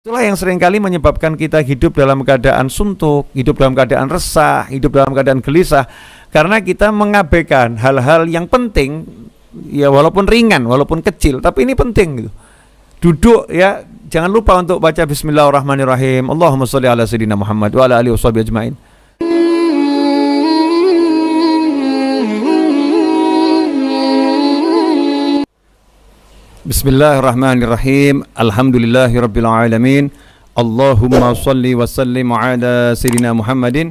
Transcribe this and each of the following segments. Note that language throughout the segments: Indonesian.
Itulah yang seringkali menyebabkan kita hidup dalam keadaan suntuk, hidup dalam keadaan resah, hidup dalam keadaan gelisah. Karena kita mengabaikan hal-hal yang penting, ya walaupun ringan, walaupun kecil, tapi ini penting gitu. Duduk ya, jangan lupa untuk baca Bismillahirrahmanirrahim. Allahumma sholli ala sayyidina Muhammad wa ala alihi washabihi ajmain. Bismillahirrahmanirrahim. Alhamdulillahirabbil alamin. Allahumma shalli wa sallim ala sayyidina Muhammadin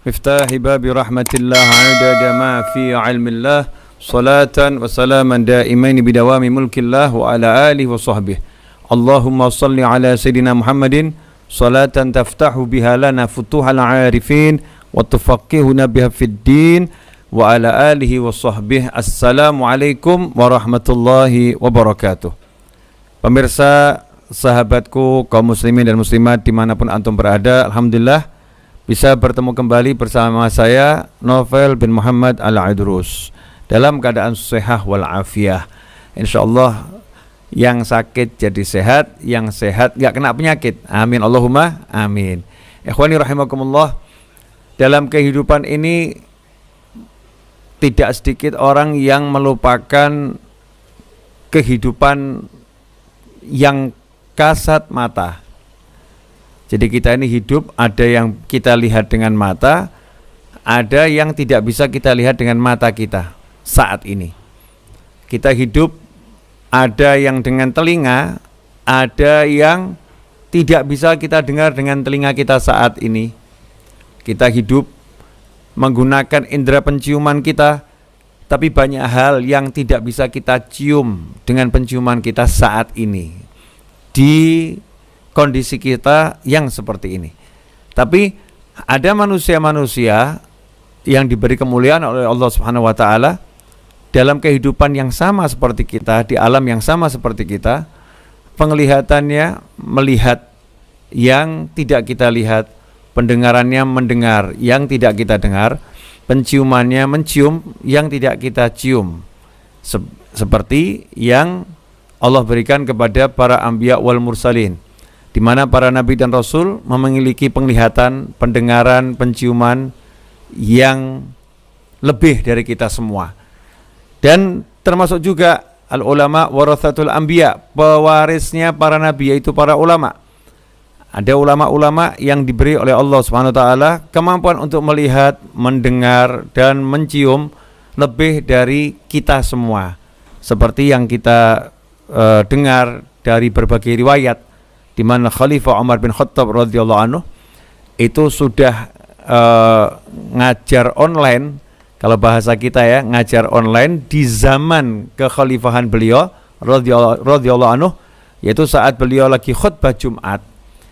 miftahi babi rahmatillah adada ma fi ilmillah salatan wa salaman daimain bidawami mulkillah wa ala alihi wa sahbihi. Allahumma shalli ala sayyidina Muhammadin salatan taftahu biha lana futuhal arifin wa tufaqihuna biha fid din wa ala alihi wa sahbihi. Assalamualaikum warahmatullahi wabarakatuh. Pemirsa, sahabatku, kaum muslimin dan muslimat dimanapun antum berada, alhamdulillah bisa bertemu kembali bersama saya Novel bin Muhammad Al-Idrus dalam keadaan sehat walafiah. InsyaAllah yang sakit jadi sehat, yang sehat gak kena penyakit. Amin Allahumma amin. Ikhwani rahimakumullah, dalam kehidupan ini tidak sedikit orang yang melupakan kehidupan yang kasat mata. Jadi kita ini hidup, ada yang kita lihat dengan mata, ada yang tidak bisa kita lihat dengan mata kita saat ini. Kita hidup, ada yang dengan telinga, ada yang tidak bisa kita dengar dengan telinga kita saat ini. Kita hidup menggunakan indera penciuman kita, tapi banyak hal yang tidak bisa kita cium dengan penciuman kita saat ini di kondisi kita yang seperti ini. Tapi ada manusia-manusia yang diberi kemuliaan oleh Allah Subhanahu wa taala dalam kehidupan yang sama seperti kita, di alam yang sama seperti kita, penglihatannya melihat yang tidak kita lihat, pendengarannya mendengar yang tidak kita dengar, penciumannya mencium yang tidak kita cium, seperti yang Allah berikan kepada para anbiya wal mursalin, di mana para nabi dan rasul memiliki penglihatan, pendengaran, penciuman yang lebih dari kita semua. Dan termasuk juga al ulama warathatul anbiya, pewarisnya para nabi, yaitu para ulama. Ada ulama-ulama yang diberi oleh Allah Subhanahu wa taala kemampuan untuk melihat, mendengar dan mencium lebih dari kita semua. Seperti yang kita dengar dari berbagai riwayat, di mana Khalifah Umar bin Khattab radhiyallahu anhu itu sudah ngajar online, kalau bahasa kita ya, ngajar online di zaman kekhalifahan beliau radhiyallahu anhu, yaitu saat beliau lagi khutbah Jumat.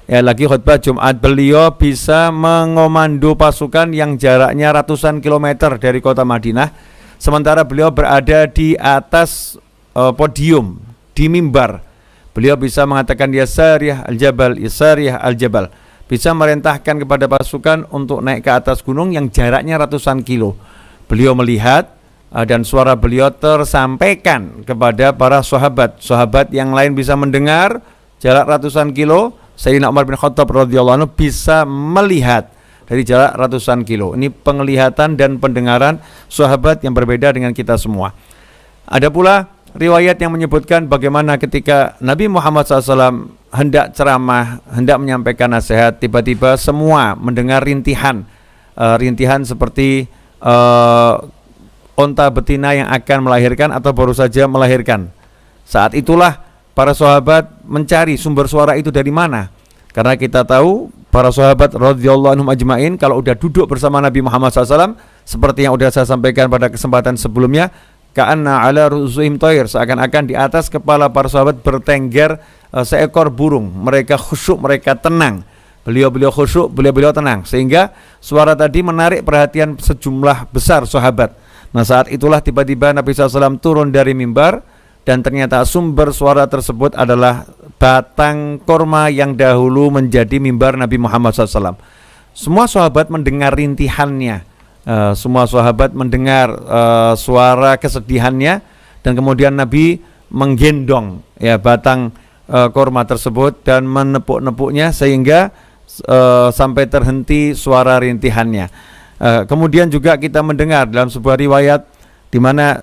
Lagi khutbah Jumat, beliau bisa mengomando pasukan yang jaraknya ratusan kilometer dari kota Madinah, sementara beliau berada di atas podium, di mimbar. Beliau bisa mengatakan ya Sariyah al-Jabal, ya Sariyah al-Jabal, bisa merintahkan kepada pasukan untuk naik ke atas gunung yang jaraknya ratusan kilo. Beliau melihat dan suara beliau tersampaikan kepada para sahabat yang lain bisa mendengar jarak ratusan kilo. Sayyidina Umar bin Khattab radhiyallahu anhu bisa melihat dari jarak ratusan kilo. Ini penglihatan dan pendengaran sahabat yang berbeda dengan kita semua. Ada pula riwayat yang menyebutkan bagaimana ketika Nabi Muhammad SAW hendak ceramah, hendak menyampaikan nasihat, tiba-tiba semua mendengar rintihan seperti onta betina yang akan melahirkan atau baru saja melahirkan. Saat itulah para sahabat mencari sumber suara itu dari mana. Karena kita tahu para sahabat radhiyallahu anhum ajmain kalau udah duduk bersama Nabi Muhammad SAW, seperti yang sudah saya sampaikan pada kesempatan sebelumnya, ka'anna ala ru'usihim thair, seakan-akan di atas kepala para sahabat bertengger seekor burung. Mereka khusyuk, mereka tenang. Beliau khusyuk, beliau tenang, sehingga suara tadi menarik perhatian sejumlah besar sahabat. Nah, saat itulah tiba-tiba Nabi SAW turun dari mimbar, dan ternyata sumber suara tersebut adalah batang korma yang dahulu menjadi mimbar Nabi Muhammad SAW. Semua sahabat mendengar rintihannya, semua sahabat mendengar suara kesedihannya, dan kemudian Nabi menggendong ya batang kurma tersebut dan menepuk-nepuknya sehingga sampai terhenti suara rintihannya. Kemudian juga kita mendengar dalam sebuah riwayat di mana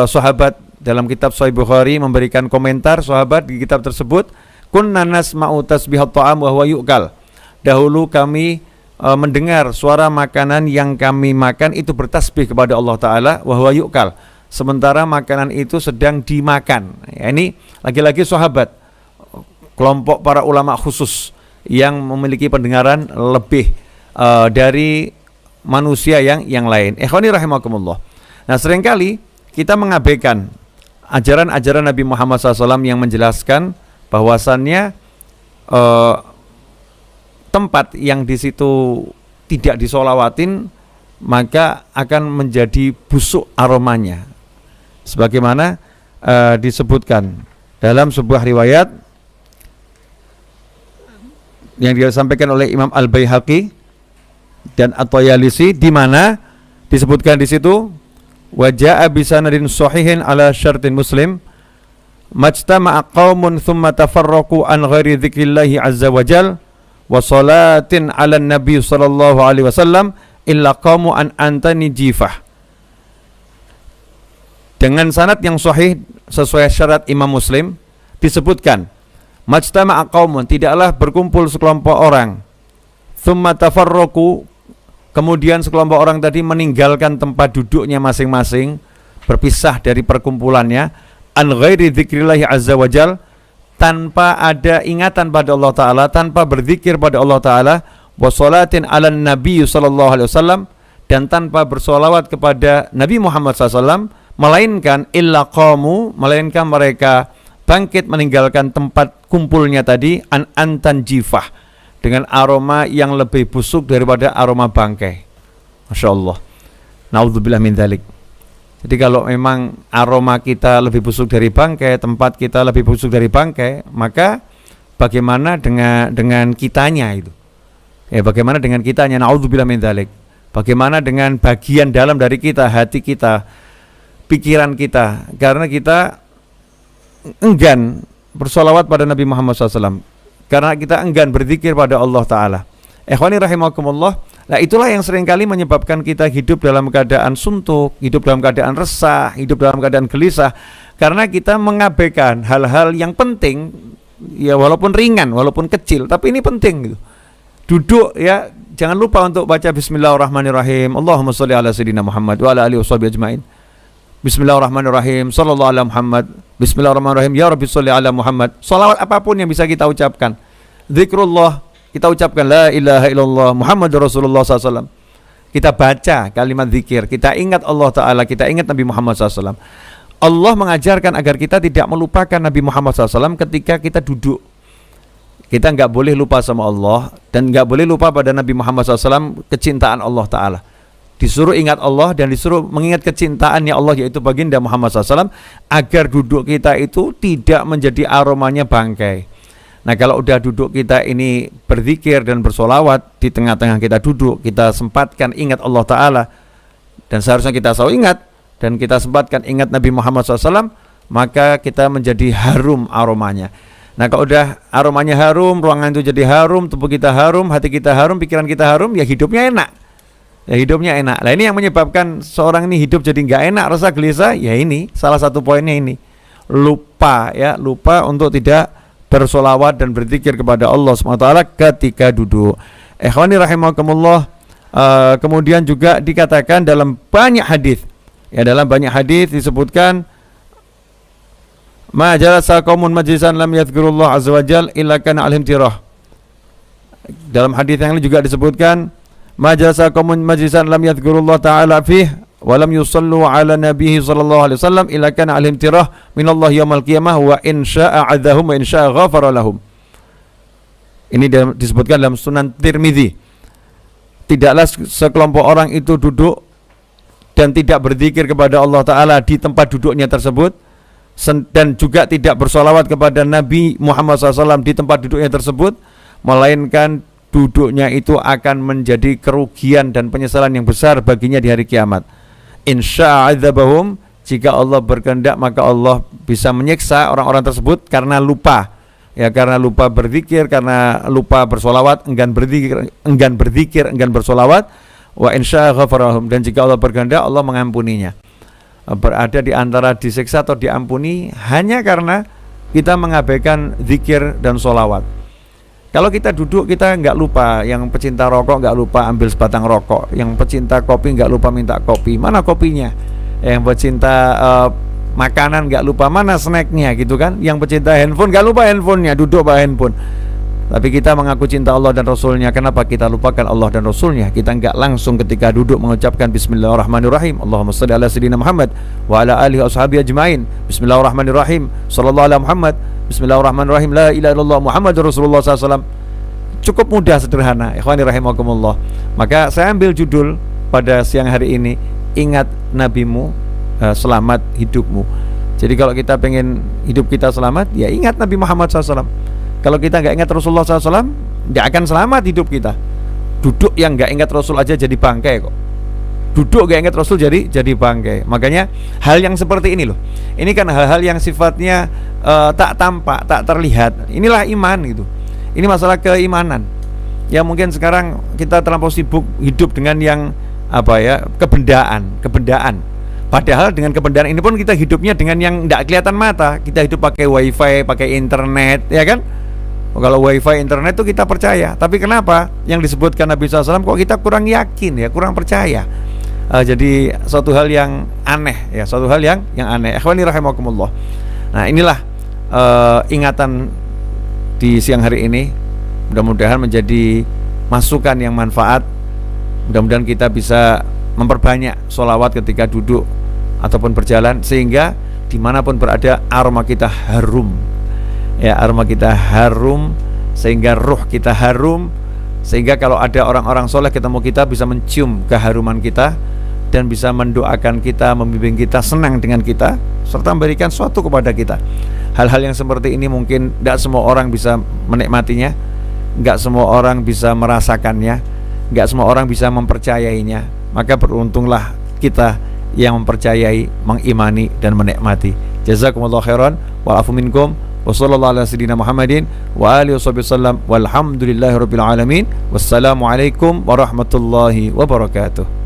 sahabat dalam kitab Sahih Bukhari memberikan komentar sahabat di kitab tersebut, kunna nasma'u tasbihat ta'am wa huwa yu'kal. Dahulu kami mendengar suara makanan yang kami makan itu bertasbih kepada Allah Ta'ala wa huwa yu'kal, sementara makanan itu sedang dimakan. Ya, ini lagi-lagi sahabat, kelompok para ulama khusus yang memiliki pendengaran lebih dari manusia yang lain. Ikhwani rahimakumullah. Nah, seringkali kita mengabaikan ajaran-ajaran Nabi Muhammad SAW yang menjelaskan bahwasannya tempat yang di situ tidak disolawatin maka akan menjadi busuk aromanya. Sebagaimana disebutkan dalam sebuah riwayat yang disampaikan oleh Imam Al-Baihaqi dan At-Tayalisi, di mana disebutkan di situ waja'a bisanadin sahihin ala syartin Muslim majtama'a qaumun thumma tafarraqu an ghairi dzikrillahi azza wajal wa salatin ala nabi sallallahu alaihi wasallam illa qaumu an antani jifah. Dengan sanad yang sahih sesuai syarat Imam Muslim disebutkan majtama'a qaumun, tidaklah berkumpul sekelompok orang, thumma tafarraqu, kemudian sekelompok orang tadi meninggalkan tempat duduknya masing-masing, berpisah dari perkumpulannya, an ghairi dzikrillahi azza wajal, tanpa ada ingatan pada Allah Ta'ala, tanpa berzikir pada Allah Ta'ala, wa sholatin ala nabi sallallahu alaihi wasallam, dan tanpa bersolawat kepada Nabi Muhammad SAW, melainkan illa qamu, melainkan mereka bangkit meninggalkan tempat kumpulnya tadi, antan jifah, dengan aroma yang lebih busuk daripada aroma bangkai. Masya Allah. Naudzubillah min dzalik. Jadi kalau memang aroma kita lebih busuk dari bangkai, tempat kita lebih busuk dari bangkai, maka bagaimana dengan kitanya itu? Ya, bagaimana dengan kitanya? Naudzubillah min dzalik. Bagaimana dengan bagian dalam dari kita, hati kita, pikiran kita? Karena kita enggan bersolawat pada Nabi Muhammad SAW, karena kita enggan berzikir pada Allah Ta'ala. Ikhwani rahimakumullah. Nah, itulah yang seringkali menyebabkan kita hidup dalam keadaan suntuk, hidup dalam keadaan resah, hidup dalam keadaan gelisah, karena kita mengabaikan hal-hal yang penting, ya walaupun ringan, walaupun kecil, tapi ini penting gitu. Duduk, ya jangan lupa untuk baca Bismillahirrahmanirrahim, Allahumma sholli ala sayyidina Muhammad wa ala alihi washabihi ajmain. Bismillahirrahmanirrahim, sallallahu ala Muhammad. Bismillahirrahmanirrahim, ya Rabbi sholli ala Muhammad. Salawat apapun yang bisa kita ucapkan. Zikrullah, kita ucapkan la ilaha illallah Muhammadur Rasulullah SAW. Kita baca kalimat zikir, kita ingat Allah Ta'ala, kita ingat Nabi Muhammad SAW. Allah mengajarkan agar kita tidak melupakan Nabi Muhammad SAW ketika kita duduk. Kita enggak boleh lupa sama Allah, dan enggak boleh lupa pada Nabi Muhammad SAW, kecintaan Allah Ta'ala. Disuruh ingat Allah dan disuruh mengingat kecintaannya Allah, yaitu baginda Muhammad SAW, agar duduk kita itu tidak menjadi aromanya bangkai. Nah, kalau udah duduk kita ini berzikir dan bersolawat, di tengah-tengah kita duduk, kita sempatkan ingat Allah Ta'ala, dan seharusnya kita selalu ingat, dan kita sempatkan ingat Nabi Muhammad SAW, maka kita menjadi harum aromanya. Nah, kalau udah aromanya harum, ruangan itu jadi harum, tubuh kita harum, hati kita harum, pikiran kita harum, ya hidupnya enak. Ya hidupnya enak. Nah, ini yang menyebabkan seorang ini hidup jadi nggak enak, rasa gelisah. Ya ini salah satu poinnya ini, lupa untuk tidak bersolawat dan berzikir kepada Allah SWT ketika duduk. Ikhwani rahimakumullah. Kemudian juga dikatakan dalam banyak hadis, ya dalam banyak hadis disebutkan, ma jalasa qaumun majlisan lam yadhkurullah azza wajal illa kana al-imtirah. Dalam hadis yang lain juga disebutkan, ma jalasa qaumun majlisan lam yadhkurullah ta'ala fih wa lam yusallu ala nabiyhi sallallahu alaihi wasallam illa kana al-imtirah minallah yaumil qiyamah wa in syaa'a 'adzahum wa in syaa'a ghafara lahum. Ini disebutkan dalam Sunan Tirmizi. Tidaklah sekelompok orang itu duduk dan tidak berzikir kepada Allah Ta'ala di tempat duduknya tersebut, dan juga tidak bersolawat kepada Nabi Muhammad SAW di tempat duduknya tersebut, melainkan duduknya itu akan menjadi kerugian dan penyesalan yang besar baginya di hari kiamat. Insya'adzabahum, jika Allah berkehendak maka Allah bisa menyiksa orang-orang tersebut karena lupa ya karena lupa berzikir, karena lupa bersolawat, enggan berzikir, enggan bersolawat. Wa insya ghafarahum, dan jika Allah berkehendak Allah mengampuninya. Berada di antara disiksa atau diampuni hanya karena kita mengabaikan zikir dan solawat. Kalau kita duduk kita nggak lupa, yang pecinta rokok nggak lupa ambil sebatang rokok, yang pecinta kopi nggak lupa minta kopi, mana kopinya? Yang pecinta makanan nggak lupa mana snacknya gitu kan? Yang pecinta handphone nggak lupa handphonenya, duduk bawa handphone. Tapi kita mengaku cinta Allah dan Rasulnya, kenapa kita lupakan Allah dan Rasulnya? Kita enggak langsung ketika duduk mengucapkan Bismillahirrahmanirrahim, Allahumma shalli ala sayyidina Muhammad wa ala alihi washabihi ajma'in. Bismillahirrahmanirrahim, sallallahu ala Muhammad. Bismillahirrahmanirrahim, la ilaha illallah Muhammadur Rasulullah SAW. Cukup mudah, sederhana. Ikhwani rahimakumullah. Maka saya ambil judul pada siang hari ini, ingat nabimu, selamat hidupmu. Jadi kalau kita pengen hidup kita selamat, ya ingat Nabi Muhammad SAW. Kalau kita nggak ingat Rasulullah SAW, nggak akan selamat hidup kita. Duduk yang nggak ingat Rasul aja jadi bangkai kok. Duduk nggak ingat Rasul jadi bangkai. Makanya hal yang seperti ini loh. Ini kan hal-hal yang sifatnya tak tampak, tak terlihat. Inilah iman gitu. Ini masalah keimanan. Ya mungkin sekarang kita terlampau sibuk hidup dengan yang kebendaan. Padahal dengan kebendaan ini pun kita hidupnya dengan yang nggak kelihatan mata. Kita hidup pakai wifi, pakai internet, ya kan? Kalau wifi internet itu kita percaya. Tapi kenapa yang disebutkan Nabi SAW kok kita kurang yakin ya, kurang percaya? Jadi suatu hal yang aneh ya, suatu hal yang aneh. Ikhwani rahimakumullah. Nah inilah ingatan di siang hari ini. Mudah-mudahan menjadi masukan yang manfaat. Mudah-mudahan kita bisa memperbanyak sholawat ketika duduk ataupun berjalan, sehingga dimanapun berada aroma kita harum. Ya, aroma kita harum, sehingga ruh kita harum, sehingga kalau ada orang-orang soleh ketemu kita bisa mencium keharuman kita dan bisa mendoakan kita, membimbing kita, senang dengan kita, serta memberikan sesuatu kepada kita. Hal-hal yang seperti ini mungkin tidak semua orang bisa menikmatinya, tidak semua orang bisa merasakannya, tidak semua orang bisa mempercayainya. Maka beruntunglah kita yang mempercayai, mengimani dan menikmati. Jazakumullah khairan wal afu minkum. Wassallallahu ala sayyidina Muhammadin wa alihi wasallam walhamdulillahirabbil alamin. Wassalamualaikum warahmatullahi wabarakatuh.